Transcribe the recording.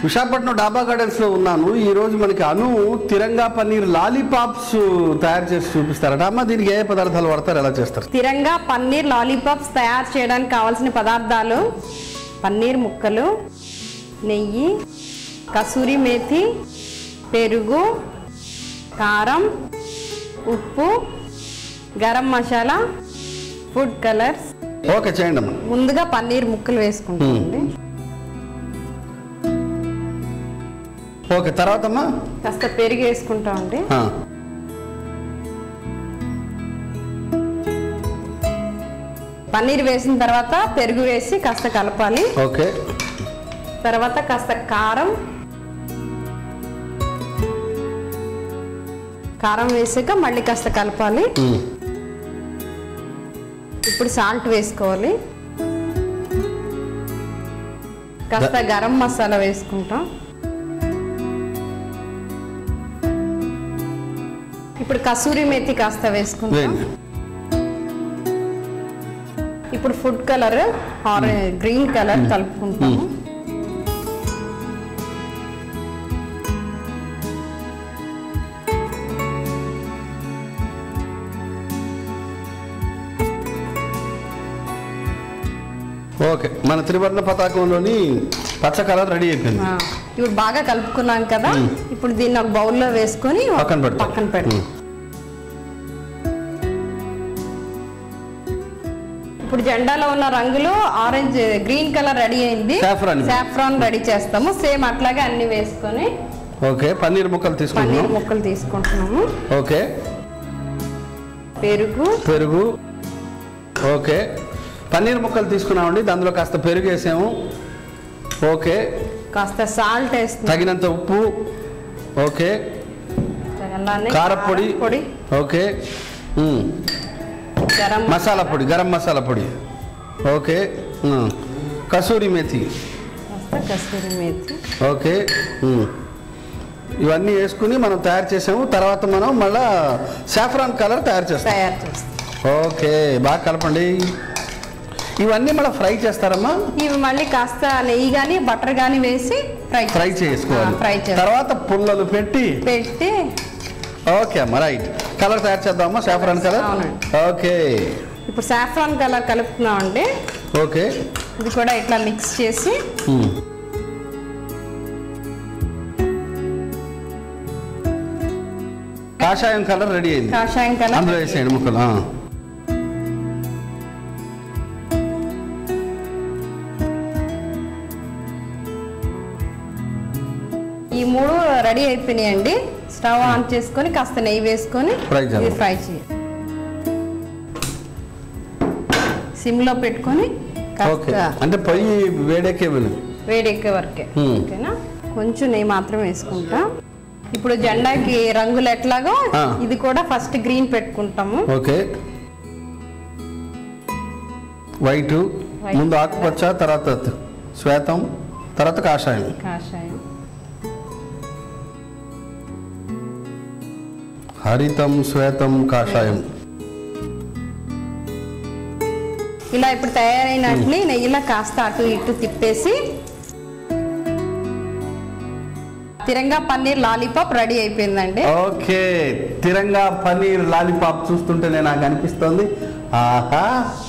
విశాఖపట్నం డాబా గార్డెన్స్ లో ఉన్నాను. ఈ రోజు మనకి అను తిరంగా పన్నీర్ లాలీపాప్స్ తయారు చేసి చూపిస్తారట. అమ్మ, దీనికి ఏ పదార్థాలు వాడతారు, ఎలా చేస్తారు? తిరంగా పన్నీర్ లాలీపాప్స్ తయారు చేయడానికి కావాల్సిన పదార్థాలు: పన్నీర్ ముక్కలు, నెయ్యి, కసూరి మేథి, పెరుగు, కారం, ఉప్పు, garam masala, food colours. Okay, చేయండి అమ్మ. ముందుగా పన్నీర్ ముక్కలు వేసుకుంటామండి. ఓకే, తర్వాత అమ్మా కాస్త పెరుగు వేసుకుంటామండి. పన్నీర్ వేసిన తర్వాత పెరుగు వేసి కాస్త కలపాలి. ఓకే, తర్వాత కాస్త కారం వేసాక మళ్ళీ కాస్త కలపాలి. ఇప్పుడు సాల్ట్ వేసుకోవాలి. కాస్త గరం మసాలా వేసుకుంటాం. ఇప్పుడు కసూరి మేథి కాస్త వేసుకుంటాం. ఇప్పుడు ఫుడ్ కలర్ గ్రీన్ కలర్ కలుపుకుంటాము. ఓకే, మన త్రివర్ణ పతాకంలోని పచ్చ కలర్ రెడీ అయిపోయింది. ఇప్పుడు బాగా కలుపుకున్నాం కదా. ఇప్పుడు దీన్ని ఒక బౌల్లో వేసుకొని పక్కన పెడతాం. ఇప్పుడు జెండాలో ఉన్న రంగులు ఆరెంజ్ గ్రీన్ కలర్ రెడీ అయింది. సాఫ్రాన్ రెడీ చేస్తాము. సేమ్ అట్లాగే అన్ని వేసుకొని. ఓకే, పన్నీర్ ముక్కలు తీసుకుంటున్నాము. ఓకే, పెరుగు. ఓకే, పన్నీర్ ముక్కలు తీసుకున్నామండి. దానిలో కాస్త పెరుగు వేసాము. ఓకే, కాస్త సాల్ట్ వేస్తాం, తగినంత ఉప్పు. ఓకే, కారపొడి. ఓకే, గరం మసాలా పొడి. ఓకే, కసూరి మేథి. ఓకే, ఇవన్నీ వేసుకుని మనం తయారు చేసాము. తర్వాత మనం మళ్ళా సాఫ్రాన్ కలర్ తయారు చేస్తాం. ఓకే, బాగా కలపండి. ఇవన్నీ మళ్ళీ ఫ్రై చేస్తారమ్మా? ఇవి మళ్ళీ కాస్త నెయ్యి కానీ బటర్ కానీ వేసి ఫ్రై చేసుకోవాలి. తర్వాత పుల్లలు పెట్టి. ఓకే అమ్మా, రైట్. కలర్ తయారు చేద్దామమ్మా, సాఫ్రాన్ కలర్. ఓకే, ఇప్పుడు సాఫ్రాన్ కలర్ కలుపుతున్నామండి. ఓకే, ఇది కూడా ఇట్లా మిక్స్ చేసి కాషాయం కలర్ రెడీ అయింది. అందులో వేసేయండి ముక్కలు. ఈ మూడు రెడీ అయిపోయినాయండి. స్టవ్ ఆన్ చేసుకొని కాస్త నెయ్యి వేసుకొని ఫ్రై చేయాలి. సిమ్లో పెట్టుకొని అంటే పొయ్యి వేడెక్కే వరకే. ఓకేనా, కొంచెం నెయ్యి మాత్రం వేసుకుంటా. ఇప్పుడు జెండాకి రంగులు ఎట్లాగో ఇది కూడా ఫస్ట్ గ్రీన్ పెట్టుకుంటాము. ఓకే, వైట్, ముందు ఆకుపచ్చ, తర్వాత శ్వేతం, తర్వాత కాషాయం. హరితం, శ్వేతం, కాషాయం. ఇలా ఇప్పుడు తయారైనట్ని నెయ్యిలో కాస్త అటు ఇటు తిప్పేసి తిరంగా పన్నీర్ లాలీపాప్ రెడీ అయిపోయిందండి. ఓకే, తిరంగా పన్నీర్ లాలీపాప్ చూస్తుంటేనే నాకు అనిపిస్తుంది, ఆహా.